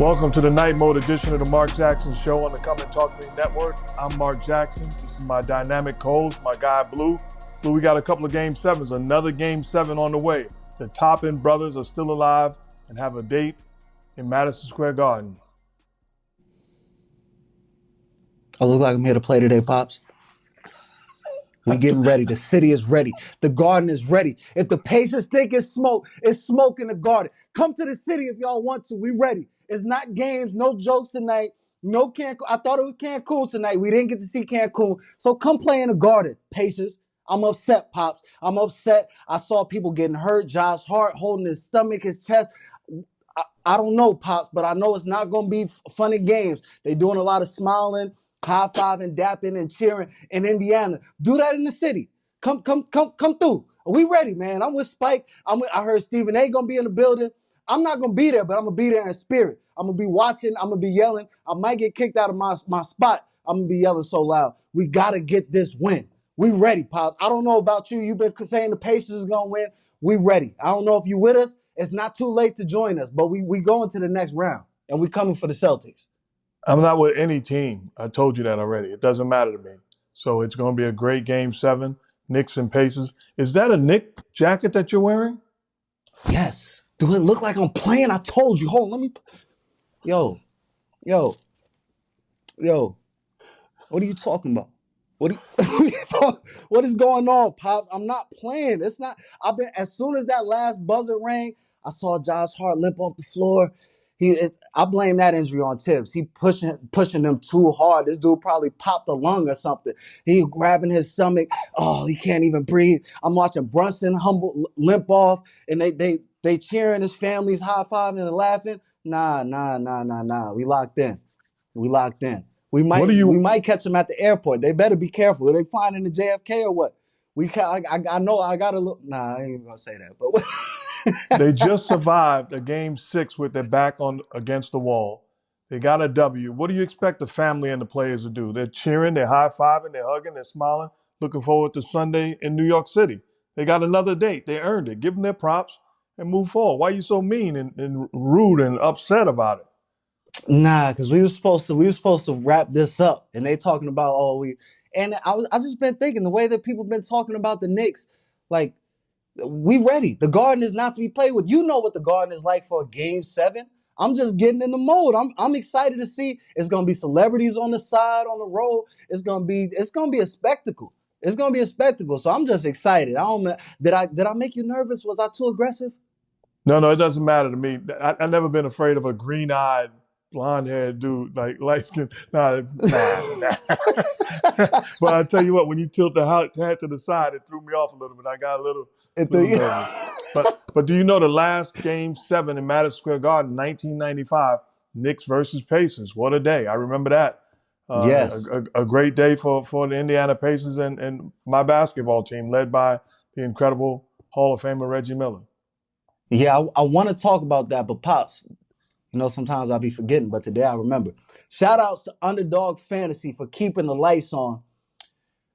Welcome to the night mode edition of the Mark Jackson Show on the Come and Talk to Me Network. I'm Mark Jackson. This is my dynamic co-host, my guy Bluu. Bluu, we got a couple of Game 7s, another Game 7 on the way. The Toppin brothers are still alive and have a date in Madison Square Garden. I look like I'm here to play today, Pops. We getting ready. The city is ready. The Garden is ready. If the Pacers think it's smoke in the Garden. Come to the city if y'all want to. We ready. It's not games, no jokes tonight. No Cancun. I thought it was Cancun tonight. We didn't get to see Cancun. So come play in the Garden, Pacers. I'm upset, Pops. I'm upset. I saw people getting hurt. Josh Hart holding his stomach, his chest. I don't know, Pops, but I know it's not going to be funny games. They doing a lot of smiling, high-fiving, dapping, and cheering in Indiana. Do that in the city. Come through. We ready, man. I'm with Spike. I heard Stephen A. going to be in the building. I'm not going to be there, but I'm going to be there in spirit. I'm going to be watching. I'm going to be yelling. I might get kicked out of my spot. I'm going to be yelling so loud. We got to get this win. We ready, Pop. I don't know about you. You've been saying the Pacers is going to win. We ready. I don't know if you with us. It's not too late to join us, but we going to the next round, and we coming for the Celtics. I'm not with any team. I told you that already. It doesn't matter to me. So it's going to be a great Game 7, Knicks and Pacers. Is that a Knicks jacket that you're wearing? Yes. Do it look like I'm playing? I told you. Hold on, let me. Yo. What are you talking about? What is going on, Pops? I'm not playing. It's not. As soon as that last buzzer rang, I saw Josh Hart limp off the floor. I blame that injury on Tibbs. He pushing them too hard. This dude probably popped a lung or something. He grabbing his stomach. Oh, he can't even breathe. I'm watching Brunson limp off, and they cheering. His family's high-fiving and laughing. Nah. We locked in. We might catch them at the airport. They better be careful. Are they finding the JFK or what? I know I gotta look. Nah, I ain't even gonna say that. But They just survived a Game 6 with their back against the wall. They got a W. What do you expect the family and the players to do? They're cheering, they're high-fiving, they're hugging, they're smiling, looking forward to Sunday in New York City. They got another date. They earned it. Give them their props and move forward. Why are you so mean and rude and upset about it? Nah, because we were supposed to wrap this up, and they talking about I just been thinking the way that people been talking about the Knicks, like we ready. The Garden is not to be played with. You know what the Garden is like for a Game 7. I'm just getting in the mode. I'm excited to see. It's gonna be celebrities on the side, on the road. It's gonna be a spectacle. It's gonna be a spectacle. So I'm just excited. I don't know. Did I make you nervous? Was I too aggressive? No, it doesn't matter to me. I've never been afraid of a green-eyed, blonde-haired dude, like light-skinned. Nah. But I tell you what, when you tilt the head to the side, it threw me off a little bit. I got a little nervous. But do you know the last Game 7 in Madison Square Garden, 1995, Knicks versus Pacers? What a day. I remember that. Yes. A great day for the Indiana Pacers and my basketball team, led by the incredible Hall of Famer Reggie Miller. Yeah, I want to talk about that, but Pops, sometimes I'll be forgetting, but today I remember. Shout outs to Underdog Fantasy for keeping the lights on.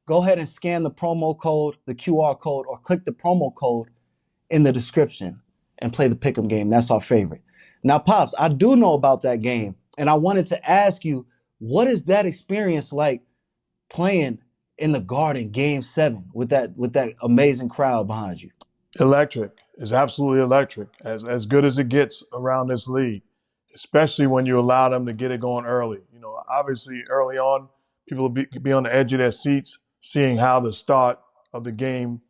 Go ahead and scan the promo code, the QR code, or click the promo code in the description and play the pick'em game. That's our favorite. Now, Pops, I do know about that game, and I wanted to ask you, what is that experience like playing in the Garden Game 7 with that amazing crowd behind you? Electric. It's absolutely electric, as good as it gets around this league, especially when you allow them to get it going early. Obviously early on, people will be on the edge of their seats, seeing how the start of the game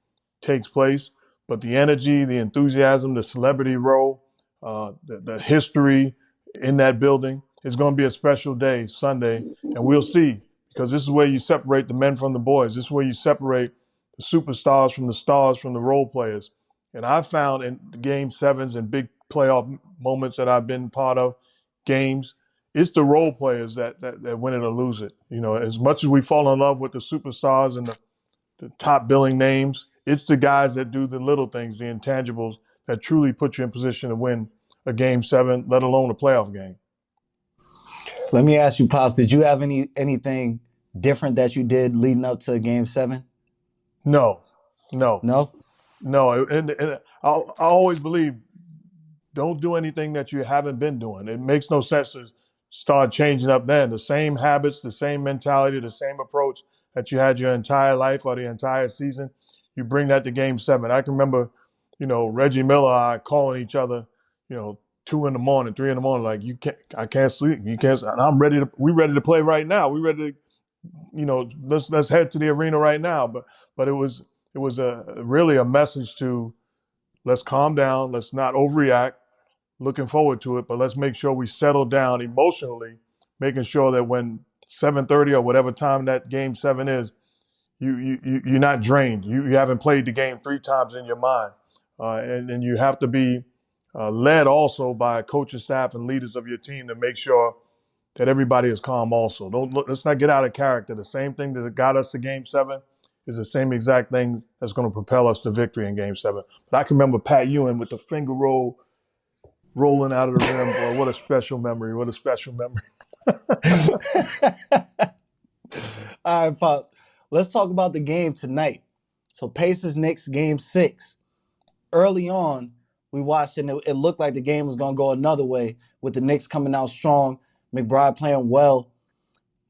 takes place. But the energy, the enthusiasm, the celebrity row, the history in that building is going to be a special day Sunday, and we'll see, because this is where you separate the men from the boys. This is where you separate the superstars from the stars from the role players. And I've found in Game 7s and big playoff moments that I've been part of, games, it's the role players that win it or lose it. As much as we fall in love with the superstars and the top billing names, it's the guys that do the little things, the intangibles, that truly put you in position to win a Game 7, let alone a playoff game. Let me ask you, Pops, did you have anything different that you did leading up to Game 7? No. No? No, and I always believe don't do anything that you haven't been doing. It makes no sense to start changing up then. The same habits, the same mentality, the same approach that you had your entire life or the entire season, you bring that to game 7. I can remember, Reggie Miller and I calling each other, 2 in the morning, 3 in the morning, like, I can't sleep. You can't, and we're ready to play right now. We're ready to, let's head to the arena right now. But it was really a message to, let's calm down, let's not overreact, looking forward to it, but let's make sure we settle down emotionally, making sure that when 7:30 or whatever time that game 7 is, you're not drained. You haven't played the game 3 times in your mind. And you have to be led also by coaching staff and leaders of your team to make sure that everybody is calm also. Let's not get out of character. The same thing that got us to game 7 is the same exact thing that's going to propel us to victory in game 7. But I can remember Pat Ewing with the finger rolling out of the rim. Boy, what a special memory. What a special memory. All right, Pops. Let's talk about the game tonight. So Pacers-Knicks game 6. Early on, we watched and it looked like the game was going to go another way with the Knicks coming out strong, McBride playing well,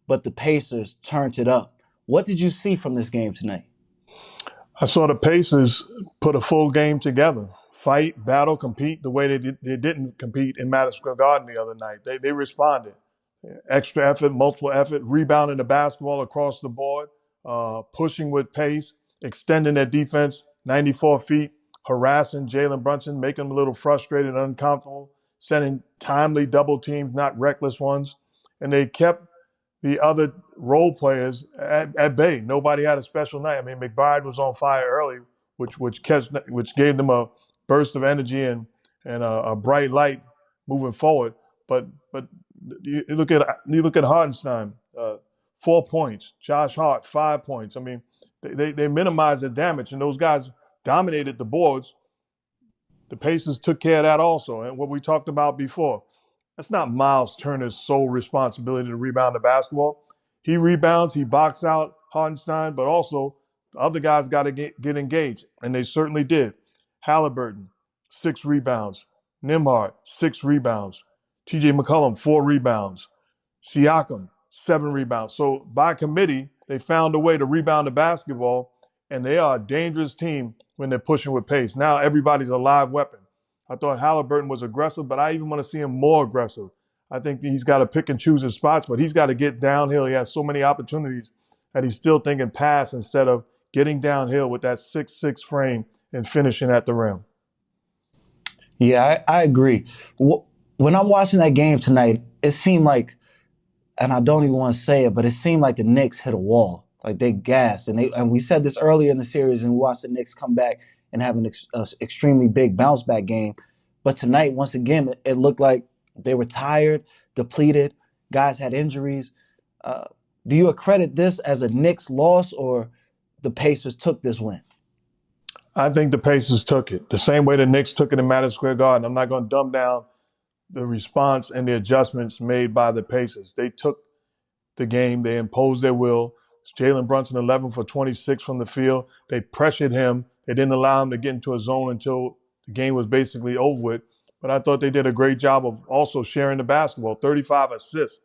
but the Pacers turned it up. What did you see from this game tonight? I saw the Pacers put a full game together. Fight, battle, compete the way they didn't compete in Madison Square Garden the other night. They responded. Extra effort, multiple effort, rebounding the basketball across the board, pushing with pace, extending their defense 94 feet, harassing Jaylen Brunson, making him a little frustrated and uncomfortable, sending timely double teams, not reckless ones. And they kept the other role players at bay. Nobody had a special night. I mean, McBride was on fire early, which gave them a burst of energy and a bright light moving forward. But you look at Hartenstein, 4 points. Josh Hart, 5 points. I mean, they minimized the damage, and those guys dominated the boards. The Pacers took care of that also. And what we talked about before, that's not Miles Turner's sole responsibility to rebound the basketball. He rebounds, he boxes out Hartenstein, but also the other guys got to get engaged, and they certainly did. Halliburton, 6 rebounds. Nembhard, 6 rebounds. T.J. McCollum, 4 rebounds. Siakam, 7 rebounds. So by committee, they found a way to rebound the basketball, and they are a dangerous team when they're pushing with pace. Now everybody's a live weapon. I thought Halliburton was aggressive, but I even want to see him more aggressive. I think he's got to pick and choose his spots, but he's got to get downhill. He has so many opportunities that he's still thinking pass instead of getting downhill with that 6'6" frame and finishing at the rim. Yeah, I agree. When I'm watching that game tonight, it seemed like, and I don't even want to say it, but it seemed like the Knicks hit a wall. Like they gassed. And we said this earlier in the series, and we watched the Knicks come back and have an extremely big bounce back game. But tonight, once again, it looked like they were tired, depleted. Guys had injuries. Do you accredit this as a Knicks loss, or the Pacers took this win? I think the Pacers took it the same way the Knicks took it in Madison Square Garden. I'm not going to dumb down the response and the adjustments made by the Pacers. They took the game. They imposed their will. Jaylen Brunson, 11 for 26 from the field. They pressured him. They didn't allow him to get into a zone until the game was basically over with. But I thought they did a great job of also sharing the basketball, 35 assists.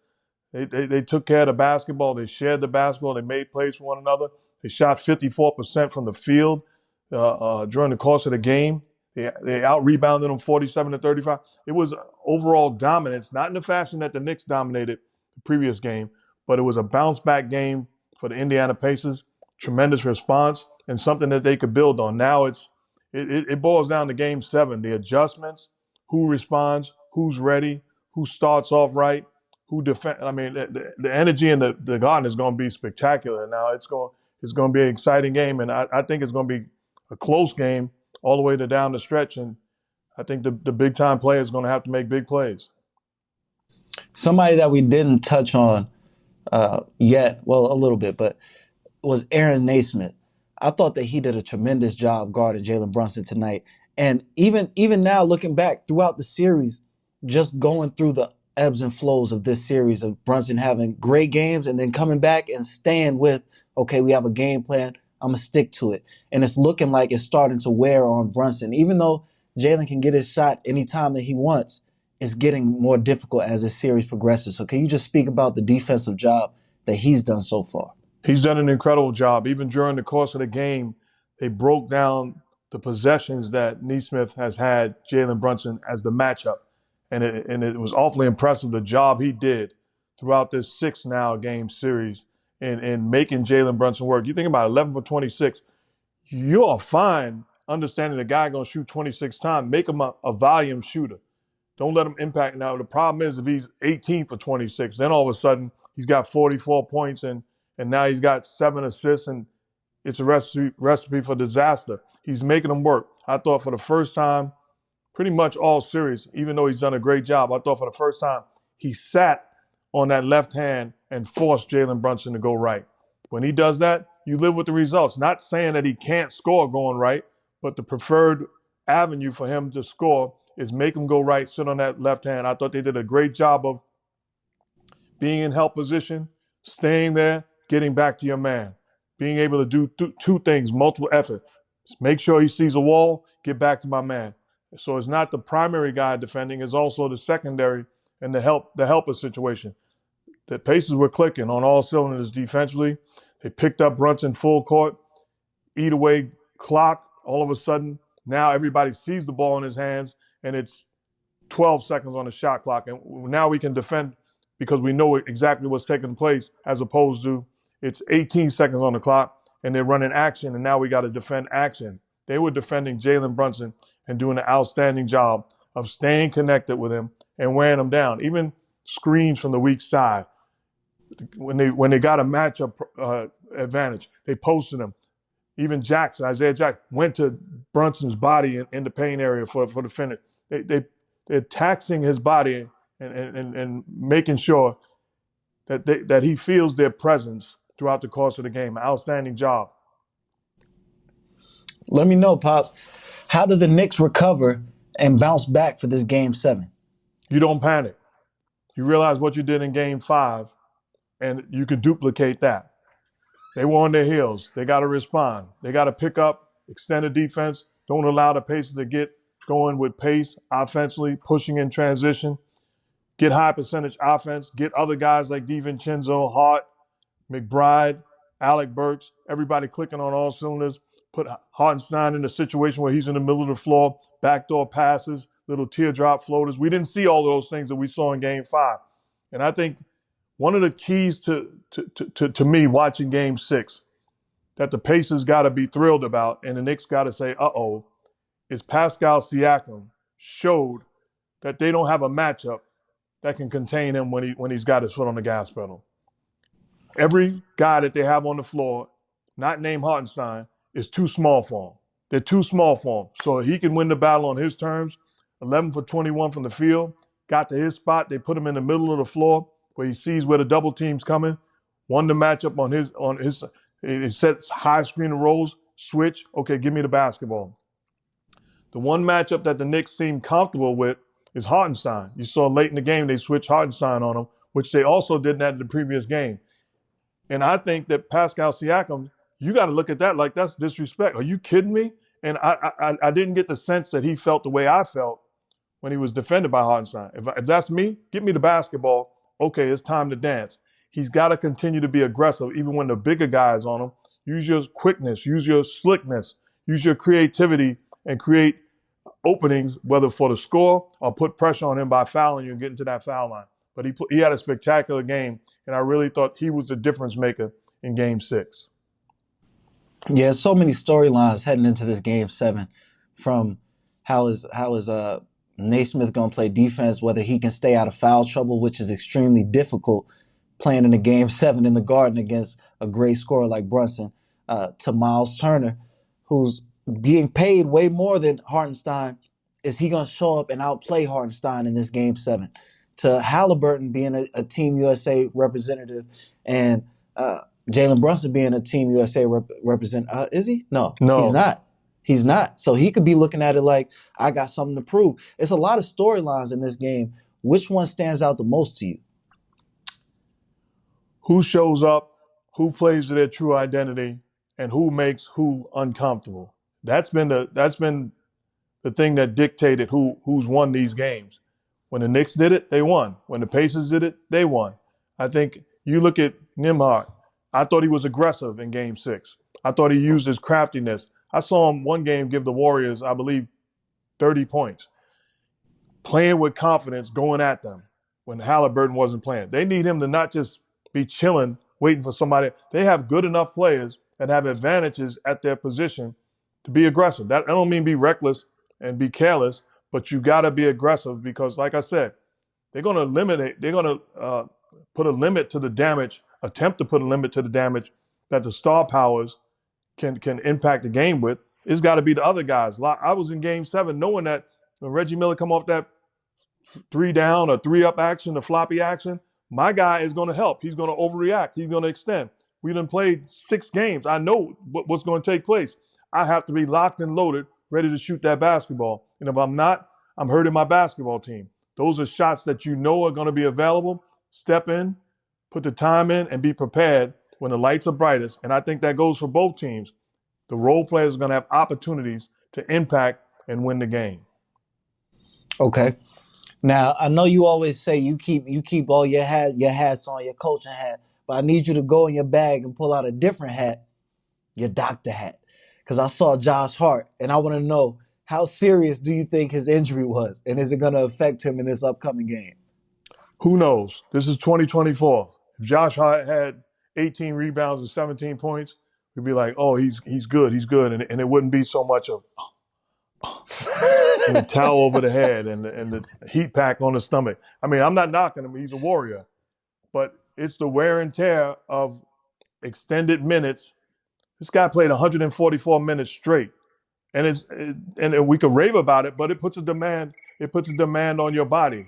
They took care of the basketball. They shared the basketball. They made plays for one another. They shot 54% from the field during the course of the game. They out-rebounded them 47-35. It was overall dominance, not in the fashion that the Knicks dominated the previous game, but it was a bounce-back game for the Indiana Pacers. Tremendous response and something that they could build on. Now it boils down to game 7, the adjustments, who responds, who's ready, who starts off right, who defend. I mean, the energy in the Garden is going to be spectacular. Now it's going to be an exciting game, and I think it's going to be a close game all the way to down the stretch. And I think the big time player is going to have to make big plays. Somebody that we didn't touch on yet, well, a little bit, but was Aaron Naismith. I thought that he did a tremendous job guarding Jaylen Brunson tonight. And even now, looking back throughout the series, just going through the ebbs and flows of this series of Brunson having great games and then coming back and staying with, okay, we have a game plan, I'm going to stick to it. And it's looking like it's starting to wear on Brunson. Even though Jaylen can get his shot anytime that he wants, it's getting more difficult as this series progresses. So can you just speak about the defensive job that he's done so far? He's done an incredible job. Even during the course of the game, they broke down the possessions that Nesmith has had Jalen Brunson as the matchup. And it was awfully impressive the job he did throughout this 6-game series in making Jalen Brunson work. You think about 11 for 26, you are fine understanding the guy going to shoot 26 times. Make him a volume shooter. Don't let him impact. Now, the problem is if he's 18 for 26, then all of a sudden he's got 44 points and now he's got 7 assists, and it's a recipe for disaster. He's making them work. I thought for the first time, pretty much all series, even though he's done a great job, I thought for the first time he sat on that left hand and forced Jalen Brunson to go right. When he does that, you live with the results. Not saying that he can't score going right, but the preferred avenue for him to score is make him go right, sit on that left hand. I thought they did a great job of being in help position, staying there, getting back to your man, being able to do two things, multiple effort. Just make sure he sees a wall, get back to my man. So it's not the primary guy defending, it's also the secondary and the helper situation. The Pacers were clicking on all cylinders defensively. They picked up Brunson full court, eat away clock. All of a sudden, now everybody sees the ball in his hands, and it's 12 seconds on the shot clock. And now we can defend because we know exactly what's taking place, as opposed to it's 18 seconds on the clock, and they're running action, and now we got to defend action. They were defending Jalen Brunson and doing an outstanding job of staying connected with him and wearing him down. Even screens from the weak side. When they got a matchup advantage, they posted him. Even Isaiah Jackson, went to Brunson's body in the paint area for the finish. They're taxing his body and making sure that he feels their presence throughout the course of the game. Outstanding job. Let me know, Pops. How do the Knicks recover and bounce back for this Game 7? You don't panic. You realize what you did in Game 5, and you can duplicate that. They were on their heels. They got to respond. They got to pick up, extend the defense. Don't allow the Pacers to get going with pace offensively, pushing in transition. Get high percentage offense. Get other guys like DiVincenzo, Hart, McBride, Alec Burks, everybody clicking on all cylinders. Put Hartenstein in a situation where he's in the middle of the floor, backdoor passes, little teardrop floaters. We didn't see all those things that we saw in Game 5. And I think one of the keys to me watching Game 6 that the Pacers got to be thrilled about and the Knicks got to say, uh-oh, is Pascal Siakam showed that they don't have a matchup that can contain him when he's got his foot on the gas pedal. Every guy that they have on the floor, not named Hartenstein, is too small for him. They're too small for him. So he can win the battle on his terms. 11 for 21 from the field. Got to his spot. They put him in the middle of the floor where he sees where the double team's coming. Won the matchup on his. It sets high screen and rolls. Switch. Okay, give me the basketball. The one matchup that the Knicks seem comfortable with is Hartenstein. You saw late in the game they switched Hartenstein on him, which they also did that in the previous game. And I think that Pascal Siakam, you got to look at that like that's disrespect. Are you kidding me? And I didn't get the sense that he felt the way I felt when he was defended by Hartenstein. If that's me, give me the basketball. Okay, it's time to dance. He's got to continue to be aggressive even when the bigger guy is on him. Use your quickness, use your slickness, use your creativity and create openings, whether for the score or put pressure on him by fouling you and getting to that foul line. But he had a spectacular game, and I really thought he was the difference maker in Game 6. Yeah, so many storylines heading into this Game 7, from how is Naismith going to play defense, whether he can stay out of foul trouble, which is extremely difficult playing in a Game 7 in the Garden against a great scorer like Brunson, to Miles Turner, who's being paid way more than Hartenstein. Is he going to show up and outplay Hartenstein in this Game 7? To Halliburton being a Team USA representative and Jalen Brunson being a Team USA representative. Is he? No, he's not. He's not. So he could be looking at it like, I got something to prove. It's a lot of storylines in this game. Which one stands out the most to you? Who shows up, who plays to their true identity, and who makes who uncomfortable. That's been the thing that dictated who's won these games. When the Knicks did it, they won. When the Pacers did it, they won. I think you look at Nembhard. I thought he was aggressive in Game 6. I thought he used his craftiness. I saw him one game give the Warriors, I believe, 30 points. Playing with confidence, going at them when Halliburton wasn't playing. They need him to not just be chilling, waiting for somebody. They have good enough players that have advantages at their position to be aggressive. That I don't mean be reckless and be careless, but you got to be aggressive because, like I said, they're going to put a limit to the damage, attempt to put a limit to the damage that the star powers can impact the game with. It's got to be the other guys. I was in Game 7 knowing that when Reggie Miller come off that 3 down or 3 up action, the floppy action, my guy is going to help. He's going to overreact. He's going to extend. We done played 6 games. I know what's going to take place. I have to be locked and loaded, ready to shoot that basketball. And if I'm not, I'm hurting my basketball team. Those are shots that you know are going to be available. Step in, put the time in, and be prepared when the lights are brightest. And I think that goes for both teams. The role players are going to have opportunities to impact and win the game. Okay. Now, I know you always say you keep all your hats on, your coaching hat, but I need you to go in your bag and pull out a different hat, your doctor hat. Because I saw Josh Hart, and I want to know, how serious do you think his injury was? And is it going to affect him in this upcoming game? Who knows? This is 2024. If Josh Hart had 18 rebounds and 17 points, we'd be like, oh, he's good. And it wouldn't be so much of and the towel over the head and the heat pack on the stomach. I mean, I'm not knocking him. He's a warrior. But it's the wear and tear of extended minutes. This guy played 144 minutes straight. And we could rave about it, but it puts a demand on your body.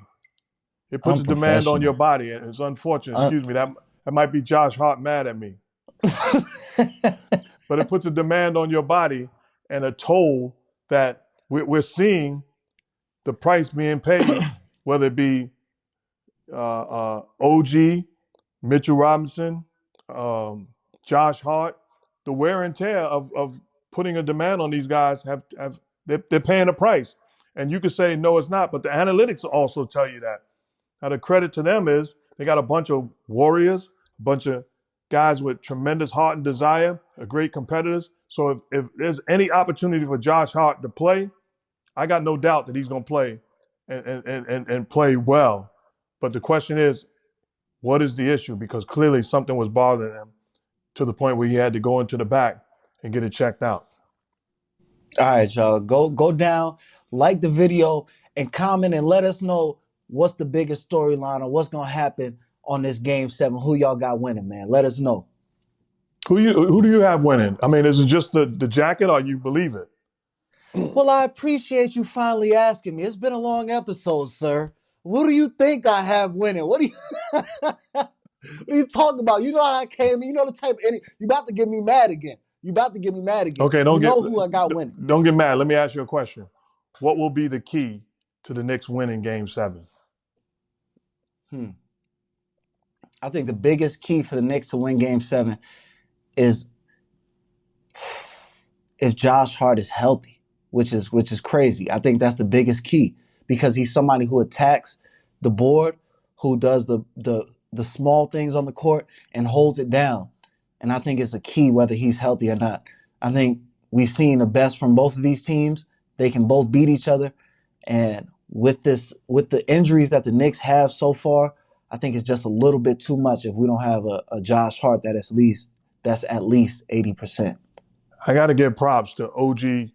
It puts a demand on your body. And it's unfortunate. Excuse me. That might be Josh Hart mad at me. But it puts a demand on your body and a toll that we're seeing the price being paid, whether it be OG, Mitchell Robinson, Josh Hart. The wear and tear of putting a demand on these guys they're paying a price. And you could say, no, it's not, but the analytics also tell you that. Now, the credit to them is they got a bunch of warriors, a bunch of guys with tremendous heart and desire, great competitors. So if there's any opportunity for Josh Hart to play, I got no doubt that he's going to play and play well. But the question is, what is the issue? Because clearly something was bothering him to the point where he had to go into the back and get it checked out. All right, y'all. Go down, like the video, and comment and let us know what's the biggest storyline or what's going to happen on this Game 7. Who y'all got winning, man? Let us know. Who do you have winning? I mean, is it just the jacket or you believe it? Well, I appreciate you finally asking me. It's been a long episode, sir. What do you think I have winning? What do you talking about? You know how I came in. You know the type of you about to get me mad again. Okay, who I got winning. Don't get mad. Let me ask you a question. What will be the key to the Knicks winning Game 7? I think the biggest key for the Knicks to win Game 7 is if Josh Hart is healthy, which is crazy. I think that's the biggest key because he's somebody who attacks the board, who does the small things on the court and holds it down. And I think it's a key whether he's healthy or not. I think we've seen the best from both of these teams. They can both beat each other. And with the injuries that the Knicks have so far, I think it's just a little bit too much if we don't have a Josh Hart that's at least 80%. I got to give props to Obi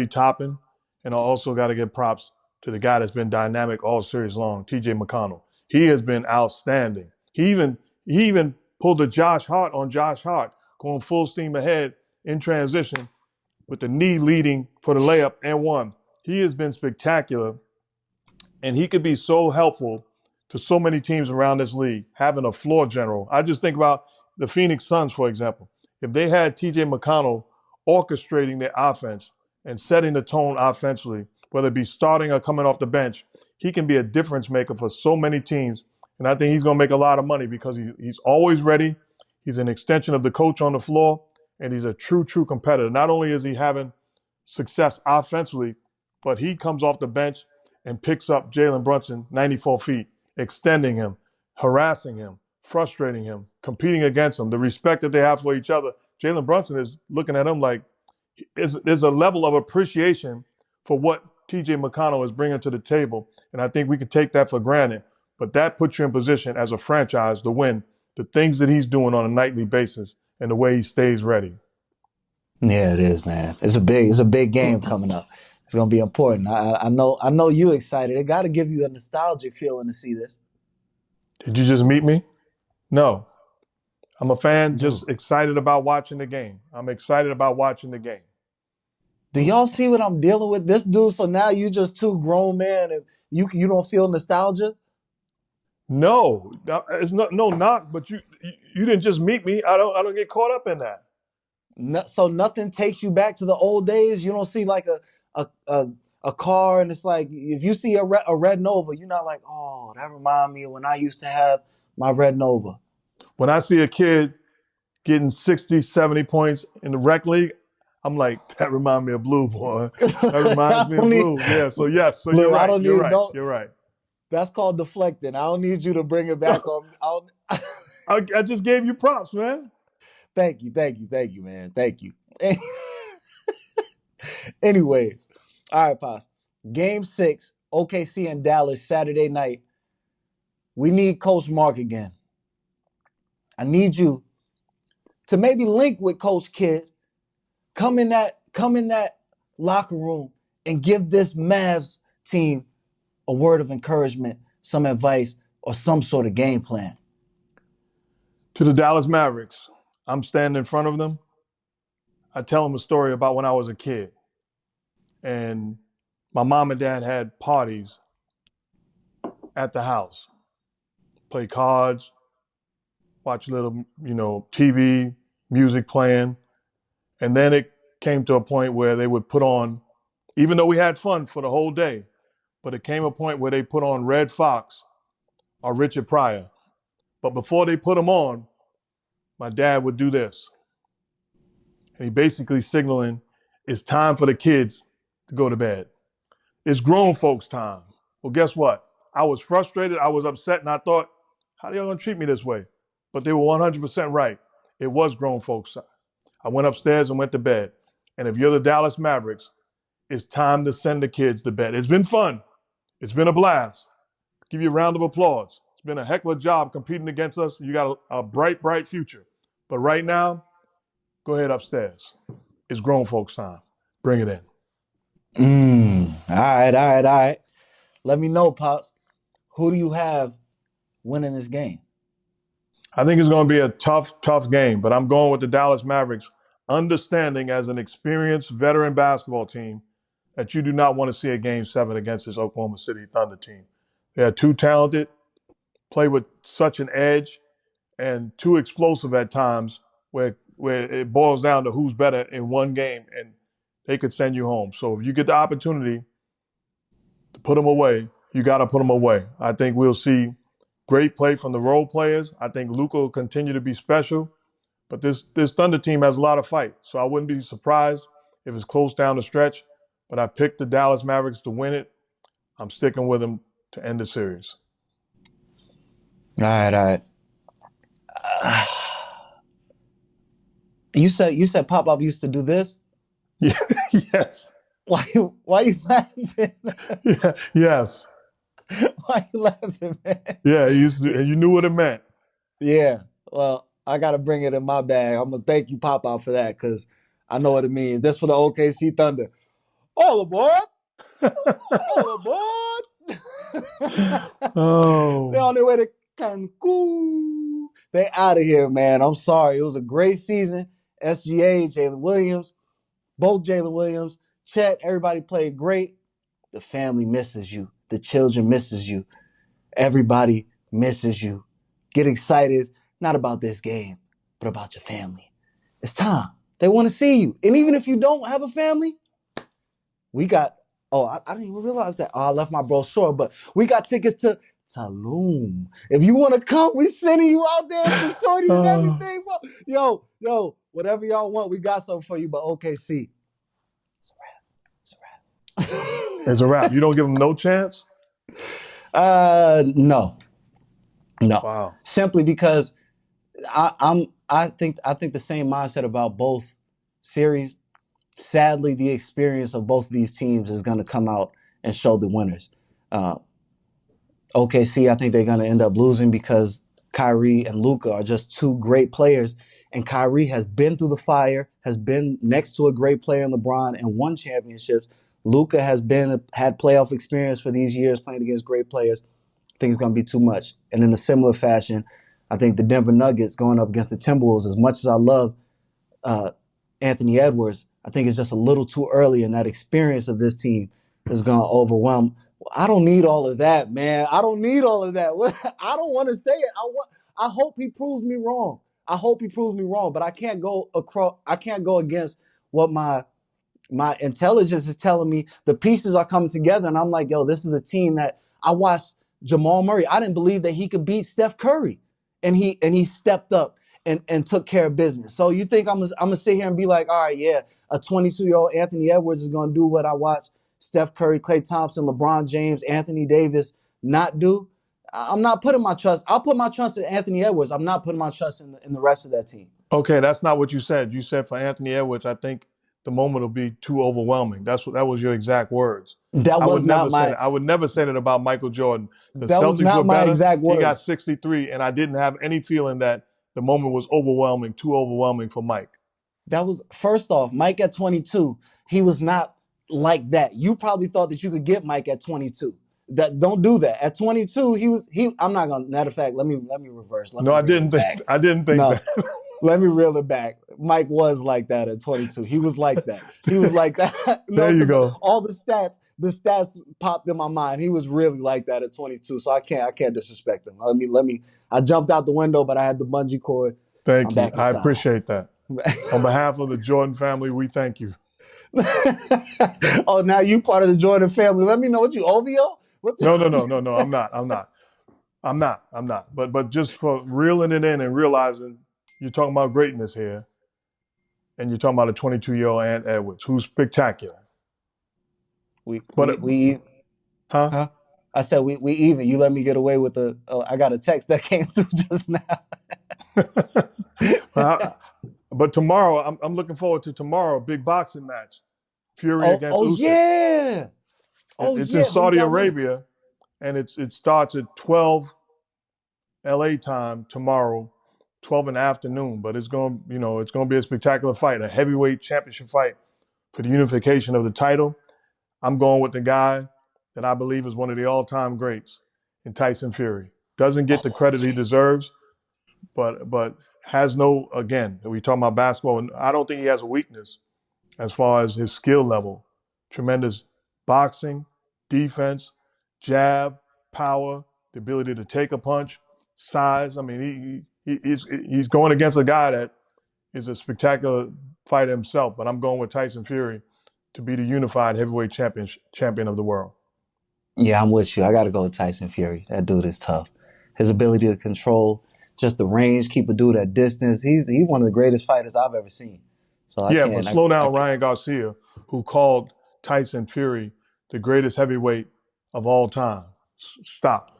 Toppin, and I also got to give props to the guy that's been dynamic all series long, TJ McConnell. He has been outstanding. He even pulled a Josh Hart on Josh Hart, going full steam ahead in transition with the knee leading for the layup and one. He has been spectacular, and he could be so helpful to so many teams around this league, having a floor general. I just think about the Phoenix Suns, for example. If they had TJ McConnell orchestrating their offense and setting the tone offensively, whether it be starting or coming off the bench, he can be a difference maker for so many teams. And I think he's going to make a lot of money because he's always ready. He's an extension of the coach on the floor, and he's a true competitor. Not only is he having success offensively, but he comes off the bench and picks up Jalen Brunson 94 feet, extending him, harassing him, frustrating him, competing against him, the respect that they have for each other. Jalen Brunson is looking at him like there's a level of appreciation for what TJ McConnell is bringing to the table. And I think we can take that for granted. But that puts you in position as a franchise to win the things that he's doing on a nightly basis and the way he stays ready. Yeah, it is, man. It's a big game coming up. It's gonna be important. I know you excited. It got to give you a nostalgic feeling to see this. Did you just meet me? No. I'm a fan just excited about watching the game. I'm excited about watching the game. Do y'all see what I'm dealing with? This dude, so now you just two grown men and you don't feel nostalgia? No, it's no knock, but you didn't just meet me. I don't get caught up in that. No, so nothing takes you back to the old days? You don't see like a car and it's like, if you see a red Nova, you're not like, oh, that reminds me of when I used to have my red Nova. When I see a kid getting 60, 70 points in the rec league, I'm like, that reminds me of Blue, boy. That reminds me of Blue. Yeah, so yes. So Blue, you're right. You're right. That's called deflecting. I don't need you to bring it back on. I just gave you props, man. Thank you, man. Thank you. Anyways, all right, Pops. Game 6, OKC and Dallas, Saturday night. We need Coach Mark again. I need you to maybe link with Coach Kidd. Come in that locker room and give this Mavs team a word of encouragement, some advice, or some sort of game plan. To the Dallas Mavericks, I'm standing in front of them. I tell them a story about when I was a kid. And my mom and dad had parties at the house. Play cards, watch a little, TV, music playing. And then it came to a point where they would put on, even though we had fun for the whole day, but it came a point where they put on Red Fox or Richard Pryor. But before they put them on, my dad would do this. And he basically signaling, it's time for the kids to go to bed. It's grown folks' time. Well, guess what? I was frustrated, I was upset, and I thought, how are y'all gonna treat me this way? But they were 100% right. It was grown folks' time. I went upstairs and went to bed. And if you're the Dallas Mavericks, it's time to send the kids to bed. It's been fun. It's been a blast. Give you a round of applause. It's been a heck of a job competing against us. You got a bright, bright future. But right now, go ahead upstairs. It's grown folks' time. Bring it in. All right. Let me know, Pops. Who do you have winning this game? I think it's going to be a tough game, but I'm going with the Dallas Mavericks, understanding as an experienced veteran basketball team that you do not want to see a Game 7 against this Oklahoma City Thunder team. They are too talented, play with such an edge, and too explosive at times where it boils down to who's better in one game, and they could send you home. So if you get the opportunity to put them away, you got to put them away. I think we'll see great play from the role players. I think Luka will continue to be special. But this Thunder team has a lot of fight. So I wouldn't be surprised if it's close down the stretch. But I picked the Dallas Mavericks to win it. I'm sticking with them to end the series. All right. You said Pop-Up used to do this? Yeah, yes. Why you laughing? Yeah, yes. Why you laughing, man? Yeah, he used to, and you knew what it meant. Yeah. Well, I got to bring it in my bag. I'm going to thank you, Pop-Out, for that because I know what it means. This for the OKC Thunder. All aboard! All aboard! Oh. They're on their way to Cancun. They out of here, man. I'm sorry. It was a great season. SGA, Jaylen Williams, both Jaylen Williams, Chet, everybody played great. The family misses you. The children misses you. Everybody misses you. Get excited, not about this game, but about your family. It's time. They want to see you. And even if you don't have a family, we got, I didn't even realize that. I left my brochure, but we got tickets to Tulum. If you want to come, we sending you out there for shorties and everything. Bro. Yo, whatever y'all want, we got something for you, but OKC. It's a wrap. It's a wrap. You don't give him no chance? No. Wow. Simply because I think the same mindset about both series. Sadly, the experience of both of these teams is going to come out and show the winners. OKC, I think they're going to end up losing because Kyrie and Luka are just two great players. And Kyrie has been through the fire, has been next to a great player in LeBron and won championships. Luka has had playoff experience for these years playing against great players. I think it's going to be too much. And in a similar fashion, I think the Denver Nuggets going up against the Timberwolves, as much as I love Anthony Edwards, I think it's just a little too early, and that experience of this team is going to overwhelm. I don't need all of that, man. I don't need all of that. I don't want to say it. I hope he proves me wrong. But I can't go against what my intelligence is telling me. The pieces are coming together, and I'm like, yo, this is a team that I watched Jamal Murray. I didn't believe that he could beat Steph Curry, and he stepped up and took care of business. So you think I'm gonna sit here and be like, all right, yeah, a 22-year-old Anthony Edwards is gonna do what I watched Steph Curry, Klay Thompson, LeBron James, Anthony Davis not do? I'm not putting my trust. I'll put my trust in Anthony Edwards. I'm not putting my trust in the rest of that team. Okay, that's not what you said. You said for Anthony Edwards, I think the moment will be too overwhelming. That was your exact words. I would never say that about Michael Jordan. The that Celtics was not were my better. Exact words. He got 63, and I didn't have any feeling that the moment was too overwhelming for Mike. That was, first off, Mike at 22, he was not like that. You probably thought that you could get Mike at 22. Don't do that. At 22, I'm not gonna. Matter of fact, let me reverse. I didn't think that. Let me reel it back. Mike was like that at 22. He was like that. There you go. All the stats popped in my mind. He was really like that at 22. So I can't disrespect him. Let me. I jumped out the window, but I had the bungee cord. Thank you. I appreciate that. On behalf of the Jordan family, we thank you. Oh, now you part of the Jordan family. Let me know what you OVO? No. I'm not. But just for reeling it in and realizing you're talking about greatness here, and you're talking about a 22-year-old Ant Edwards, who's spectacular. Huh? I said we even. You let me get away with I got a text that came through just now. But tomorrow, I'm looking forward to tomorrow, big boxing match. Fury against Usyk. Yeah. It's in Saudi Arabia, and it starts at 12 LA time tomorrow, 12 in the afternoon. But it's going to be a spectacular fight, a heavyweight championship fight for the unification of the title. I'm going with the guy that I believe is one of the all-time greats in Tyson Fury. Doesn't get the credit he deserves, but has no, again, we talking about basketball, and I don't think he has a weakness as far as his skill level. Tremendous boxing, defense, jab, power, the ability to take a punch, size. I mean, he's going against a guy that is a spectacular fighter himself, but I'm going with Tyson Fury to be the unified heavyweight champion of the world. Yeah, I'm with you. I got to go with Tyson Fury. That dude is tough. His ability to control just the range, keep a dude at distance. He's one of the greatest fighters I've ever seen. So but slow down Ryan Garcia, who called Tyson Fury the greatest heavyweight of all time. Stop.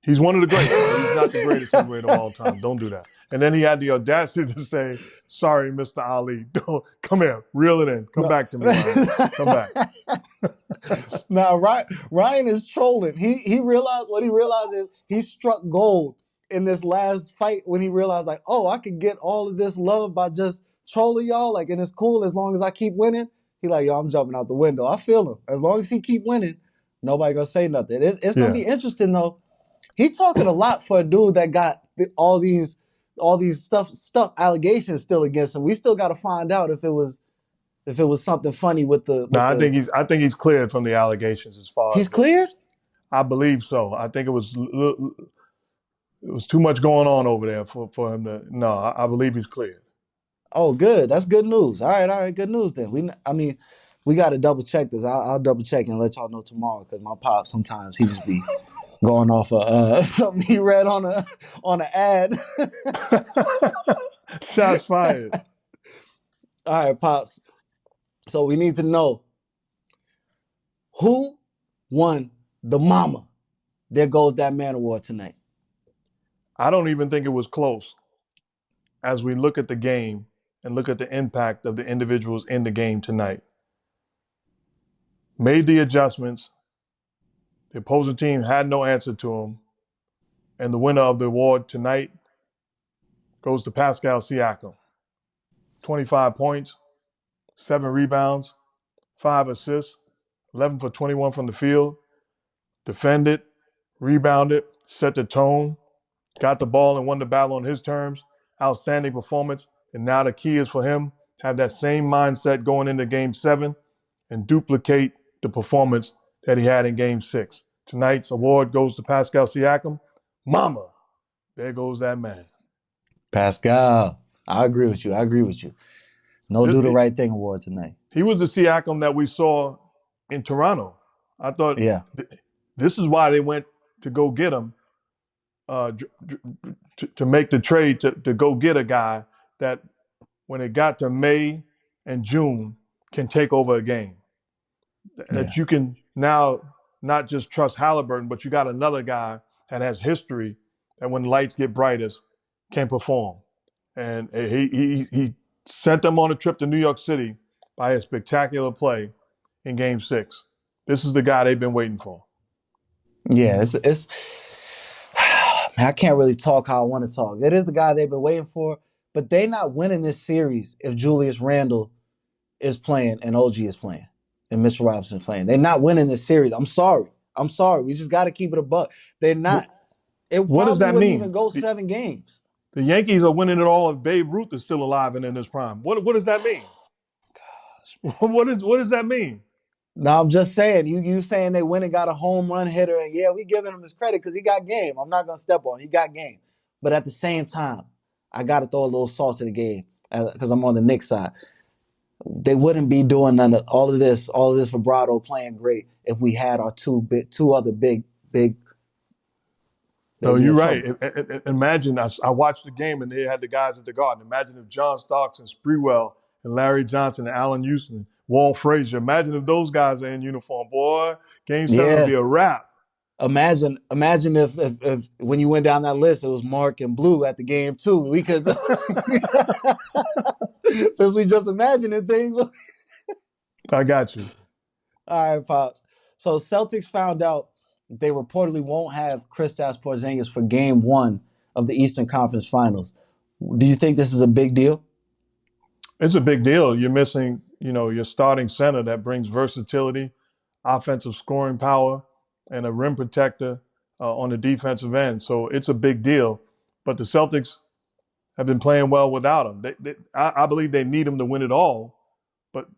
He's one of the greats, but he's not the greatest heavyweight of all time. Don't do that. And then he had the audacity to say, sorry, Mr. Ali. Come here, reel it in. Come back to me, Ryan. Come back. Now, Ryan is trolling. He realized what he realized is he struck gold in this last fight when he realized, like, oh, I could get all of this love by just trolling y'all, like, and it's cool as long as I keep winning. He like, yo, I'm jumping out the window. I feel him. As long as he keep winning, nobody gonna say nothing. It's gonna be interesting though. He talking a lot for a dude that got all these stuff allegations still against him. We still got to find out if it was something funny with the. I think he's cleared from the allegations as far. He's cleared? I believe so. I think it was too much going on over there for him to. No, I believe he's cleared. Oh, good. That's good news. All right. Good news then. We got to double check this. I'll double check and let y'all know tomorrow because my pop sometimes he just be going off of something he read on an ad. Shots fired. All right, pops. So we need to know Who won the mama? There goes that man award tonight. I don't even think it was close as we look at the game and look at the impact of the individuals in the game tonight. Made the adjustments. The opposing team had no answer to them. And the winner of the award tonight goes to Pascal Siakam. 25 points, 7 rebounds, 5 assists, 11 for 21 from the field. Defended, rebounded, set the tone, got the ball and won the battle on his terms. Outstanding performance. And now the key is for him to have that same mindset going into Game 7 and duplicate the performance that he had in Game 6. Tonight's award goes to Pascal Siakam. Mama, there goes that man. Pascal, I agree with you. No do the right thing award tonight. He was the Siakam that we saw in Toronto. I thought this is why they went to go get him, to make the trade to go get a guy that when it got to May and June can take over a game. That you can now not just trust Halliburton, but you got another guy that has history that when the lights get brightest can perform. And he sent them on a trip to New York City by a spectacular play in Game 6. This is the guy they've been waiting for. Yeah, it's I can't really talk how I want to talk. It is the guy they've been waiting for, but they not winning this series if Julius Randle is playing and OG is playing and Mitchell Robinson is playing. They're not winning this series. I'm sorry. We just got to keep it a buck. They're not. What does that mean? Even go 7 games. The Yankees are winning it all if Babe Ruth is still alive and in his prime. What does that mean? Gosh, what does that mean? No, I'm just saying. You saying they went and got a home run hitter, and we giving him his credit because he got game. I'm not gonna step on. He got game, but at the same time, I got to throw a little salt to the game because I'm on the Knicks side. They wouldn't be doing all of this vibrato playing great if we had our two other big. No, you're right. Imagine I watched the game and they had the guys at the Garden. Imagine if John Starks and Sprewell and Larry Johnson and Allen Houston, Walt Frazier. Imagine if those guys are in uniform, boy. Game 7 would be a wrap. Imagine if when you went down that list, it was Mark and Bluu at the game too. We could, since we just imagining things. I got you. All right, Pops. So Celtics found out they reportedly won't have Kristaps Porzingis for Game 1 of the Eastern Conference Finals. Do you think this is a big deal? It's a big deal. You're missing, your starting center that brings versatility, offensive scoring power, and a rim protector on the defensive end. So it's a big deal. But the Celtics have been playing well without him. I believe they need him to win it all. But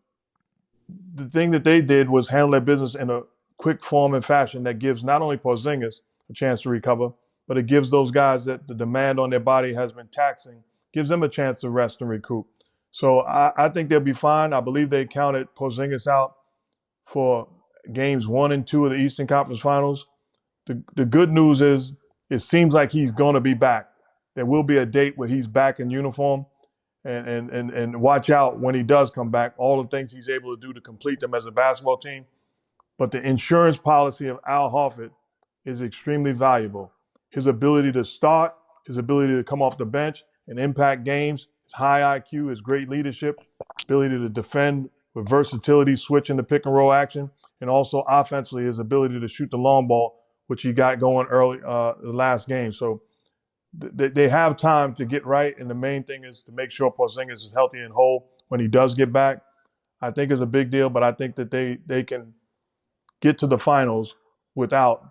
the thing that they did was handle their business in a quick form and fashion that gives not only Porzingis a chance to recover, but it gives those guys that the demand on their body has been taxing, gives them a chance to rest and recoup. So I think they'll be fine. I believe they counted Porzingis out for Games 1 and 2 of the Eastern Conference Finals. The good news is it seems like he's going to be back. There will be a date where he's back in uniform. And watch out when he does come back, all the things he's able to do to complete them as a basketball team. But the insurance policy of Al Horford is extremely valuable. His ability to start, his ability to come off the bench and impact games, his high IQ, his great leadership, ability to defend with versatility, switch into pick and roll action, and also offensively his ability to shoot the long ball, which he got going early the last game. So they have time to get right, and the main thing is to make sure Porzingis is healthy and whole when he does get back. I think it's a big deal, but I think that they can get to the finals without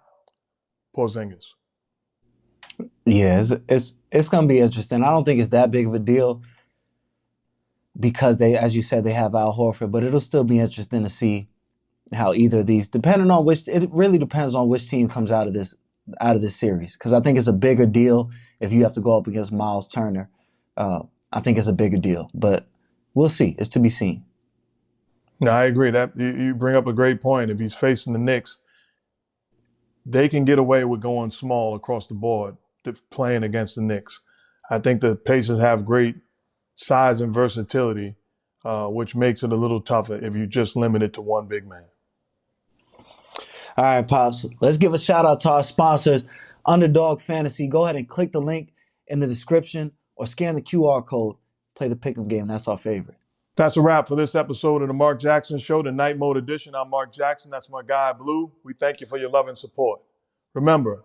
Porzingis. Yeah, it's going to be interesting. I don't think it's that big of a deal because they, as you said, they have Al Horford, but it'll still be interesting to see how either of these, it really depends on which team comes out of this series. Because I think it's a bigger deal if you have to go up against Miles Turner. I think it's a bigger deal, but we'll see. It's to be seen. No, I agree. That you bring up a great point. If he's facing the Knicks, they can get away with going small across the board playing against the Knicks. I think the Pacers have great size and versatility, which makes it a little tougher if you just limit it to one big man. All right, Pops. Let's give a shout out to our sponsors, Underdog Fantasy. Go ahead and click the link in the description or scan the QR code. Play the pick'em game. That's our favorite. That's a wrap for this episode of the Mark Jackson Show, the Night Mode Edition. I'm Mark Jackson. That's my guy, Blue. We thank you for your love and support. Remember,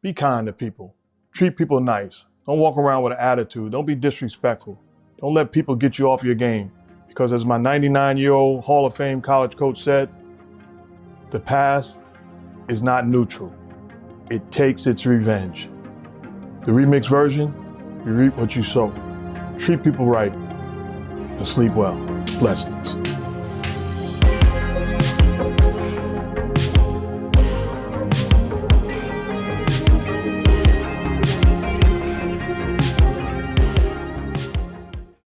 be kind to people. Treat people nice. Don't walk around with an attitude. Don't be disrespectful. Don't let people get you off your game. Because as my 99-year-old Hall of Fame college coach said, the past is not neutral. It takes its revenge. The remix version, you reap what you sow. Treat people right and sleep well. Blessings.